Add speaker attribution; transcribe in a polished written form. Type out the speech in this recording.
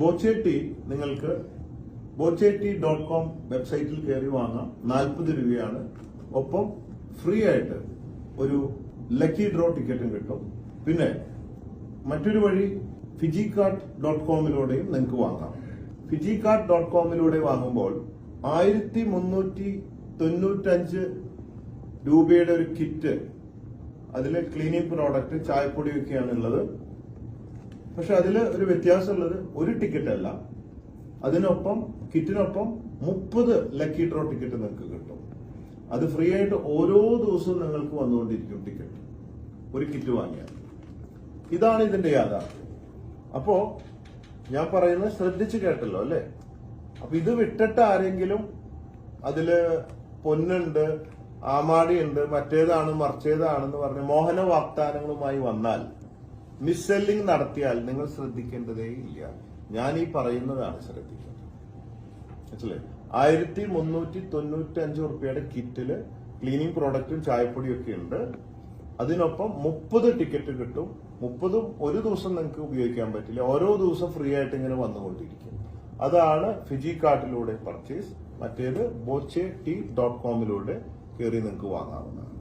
Speaker 1: Boche tea നിങ്ങൾക്ക് bochetea.com വെബ്സൈറ്റിൽ കയറി വാങ്ങാം. 40 രൂപയാണ്. ഒപ്പം ഫ്രീ ആയിട്ട് ഒരു ലക്കി ഡ്രോ ടിക്കറ്റും കിട്ടും. പിന്നെ മറ്റൊരു വഴി fijicart.com-ലൂടെയും നിങ്ങൾക്ക് വാങ്ങാം. fijicart.com-ലൂടെ വാങ്ങുമ്പോൾ 1395 രൂപയുടെ ഒരു കിറ്റ്, അതില് ക്ലീനിങ് പ്രോഡക്റ്റ്, ചായപ്പൊടിയൊക്കെയാണ് ഉള്ളത്. പക്ഷെ അതില് ഒരു വ്യത്യാസമുള്ളത്, ഒരു ടിക്കറ്റ് അല്ല, അതിനൊപ്പം കിറ്റിനൊപ്പം 30 ലക്കി ഡ്രോ ടിക്കറ്റ് നിങ്ങൾക്ക് കിട്ടും. അത് ഫ്രീ ആയിട്ട് ഓരോ ദിവസവും നിങ്ങൾക്ക് വന്നുകൊണ്ടിരിക്കും ടിക്കറ്റ്, ഒരു കിറ്റ് വാങ്ങിയാൽ. ഇതാണ് ഇതിന്റെ യാഥാർത്ഥ്യം. അപ്പോ ഞാൻ പറയുന്നത് ശ്രദ്ധിച്ച് കേട്ടല്ലോ അല്ലെ? അപ്പൊ ഇത് വിട്ടിട്ട് ആരെങ്കിലും അതില് പൊന്നുണ്ട്, ആമാടിയുണ്ട്, മറ്റേതാണ് മറിച്ചേതാണെന്ന് പറഞ്ഞ് മോഹന വാഗ്ദാനങ്ങളുമായി വന്നാൽ, മിസ് സെല്ലിംഗ് നടത്തിയാൽ നിങ്ങൾ ശ്രദ്ധിക്കേണ്ടതേ ഇല്ല. ഞാൻ ഈ പറയുന്നതാണ് ശ്രദ്ധിക്കേണ്ടത്. മനസ്സിലായി? 1395 റുപ്യയുടെ കിറ്റില് ക്ലീനിങ് പ്രോഡക്റ്റും ചായപ്പൊടിയും ഒക്കെ ഉണ്ട്. അതിനൊപ്പം 30 ടിക്കറ്റ് കിട്ടും. 30 ഒരു ദിവസം നിങ്ങൾക്ക് ഉപയോഗിക്കാൻ പറ്റില്ല, ഓരോ ദിവസം ഫ്രീ ആയിട്ട് ഇങ്ങനെ വന്നുകൊണ്ടിരിക്കും. അതാണ് ഫിജികാർട്ടിലൂടെ പർച്ചേസ്. മറ്റേത് bochetea.com-ലൂടെ കയറി നിങ്ങൾക്ക് വാങ്ങാവുന്നതാണ്.